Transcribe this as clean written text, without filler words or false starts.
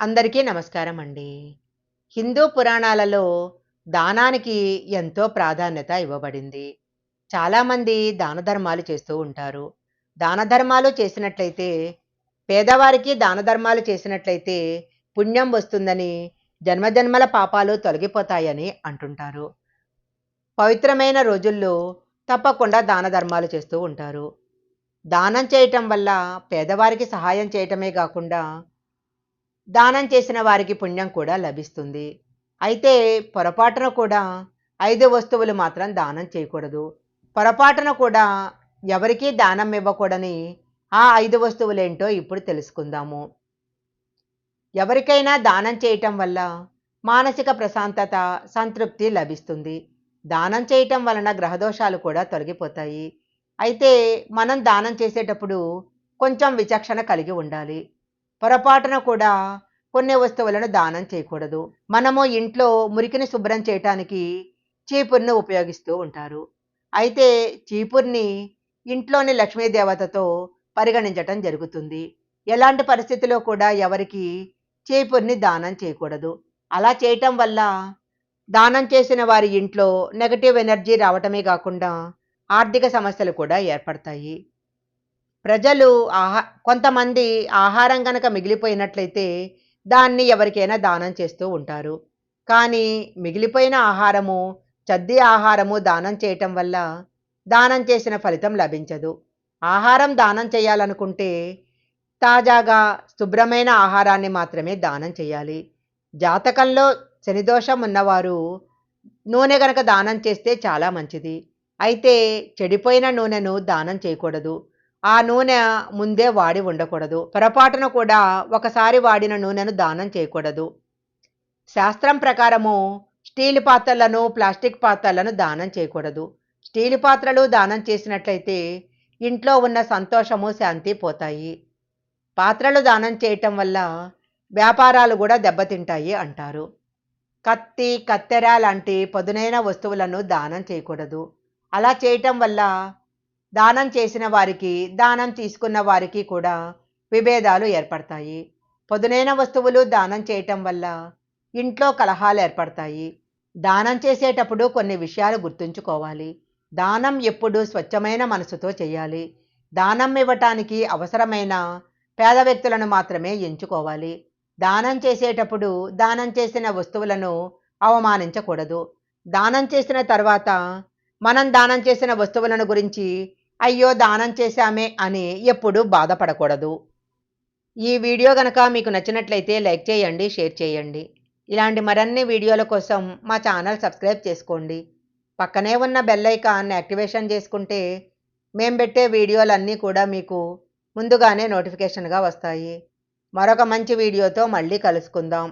అందరికీ నమస్కారం అండి. హిందూ పురాణాలలో దానానికి ఎంతో ప్రాధాన్యత ఇవ్వబడింది. చాలామంది దాన ధర్మాలు చేస్తూ ఉంటారు. దాన ధర్మాలు చేసినట్లయితే పేదవారికి దాన ధర్మాలు చేసినట్లయితే పుణ్యం వస్తుందని, జన్మజన్మల పాపాలు తొలగిపోతాయని అంటుంటారు. పవిత్రమైన రోజుల్లో తప్పకుండా దాన ధర్మాలు చేస్తూ ఉంటారు. దానం చేయటం వల్ల పేదవారికి సహాయం చేయటమే గాకుండా దానం చేసిన వారికి పుణ్యం కూడా లభిస్తుంది. అయితే పొరపాటున కూడా 5 వస్తువులు మాత్రం దానం చేయకూడదు. పొరపాటున కూడా ఎవరికీ దానం ఇవ్వకూడని ఆ 5 వస్తువులేంటో ఇప్పుడు తెలుసుకుందాము. ఎవరికైనా దానం చేయటం వల్ల మానసిక ప్రశాంతత, సంతృప్తి లభిస్తుంది. దానం చేయటం వలన గ్రహదోషాలు కూడా తొలగిపోతాయి. అయితే మనం దానం చేసేటప్పుడు కొంచెం విచక్షణ కలిగి ఉండాలి. పొరపాటున కూడా కొన్ని వస్తువులను దానం చేయకూడదు. మనము ఇంట్లో మురికిని శుభ్రం చేయటానికి చీపురుని ఉపయోగిస్తూ ఉంటారు. అయితే చీపురుని ఇంట్లోని లక్ష్మీదేవతతో పరిగణించటం జరుగుతుంది. ఎలాంటి పరిస్థితిలో కూడా ఎవరికి చీపురుని దానం చేయకూడదు. అలా చేయటం వల్ల దానం చేసిన వారి ఇంట్లో నెగటివ్ ఎనర్జీ రావటమే కాకుండా ఆర్థిక సమస్యలు కూడా ఏర్పడతాయి. ప్రజలు కొంతమంది ఆహారం గనక మిగిలిపోయినట్లయితే దాన్ని ఎవరికైనా దానం చేస్తూ ఉంటారు. కానీ మిగిలిపోయిన ఆహారము, చద్ది ఆహారము దానం చేయటం వల్ల దానం చేసిన ఫలితం లభించదు. ఆహారం దానం చేయాలనుకుంటే తాజాగా శుభ్రమైన ఆహారాన్ని మాత్రమే దానం చేయాలి. జాతకంలో శనిదోషం ఉన్నవారు నూనె గనక దానం చేస్తే చాలా మంచిది. అయితే చెడిపోయిన నూనెను దానం చేయకూడదు. ఆ నూనె ముందే వాడి ఉండకూడదు. పొరపాటున కూడా ఒకసారి వాడిన నూనెను దానం చేయకూడదు. శాస్త్రం ప్రకారము స్టీల్ పాత్రలను, ప్లాస్టిక్ పాత్రలను దానం చేయకూడదు. స్టీల్ పాత్రలు దానం చేసినట్లయితే ఇంట్లో ఉన్న సంతోషము, శాంతి పోతాయి. పాత్రలు దానం చేయటం వల్ల వ్యాపారాలు కూడా దెబ్బతింటాయి అంటారు. కత్తి, కత్తెర లాంటి పదునైన వస్తువులను దానం చేయకూడదు. అలా చేయటం వల్ల దానం చేసిన వారికి, దానం తీసుకున్న వారికి కూడా విభేదాలు ఏర్పడతాయి. పదునైన వస్తువులు దానం చేయటం వల్ల ఇంట్లో కలహాలు ఏర్పడతాయి. దానం చేసేటప్పుడు కొన్ని విషయాలు గుర్తుంచుకోవాలి. దానం ఎప్పుడూ స్వచ్ఛమైన మనసుతో చేయాలి. దానం ఇవ్వటానికి అవసరమైన పేద వ్యక్తులను మాత్రమే ఎంచుకోవాలి. దానం చేసేటప్పుడు దానం చేసిన వస్తువులను అవమానించకూడదు. దానం చేసిన తర్వాత మనం దానం చేసిన వస్తువులను గురించి అయ్యో దానం చేశామే అని ఎప్పుడూ బాధపడకూడదు. ఈ వీడియో గనక మీకు నచ్చినట్లయితే లైక్ చేయండి, షేర్ చేయండి. ఇలాంటి మరిన్ని వీడియోల కోసం మా ఛానల్ సబ్స్క్రైబ్ చేసుకోండి. పక్కనే ఉన్న బెల్ ఐకాన్ యాక్టివేషన్ చేసుకుంటే మేము పెట్టే వీడియోలన్నీ కూడా మీకు ముందుగానే నోటిఫికేషన్గా వస్తాయి. మరొక మంచి వీడియోతో మళ్ళీ కలుసుకుందాం.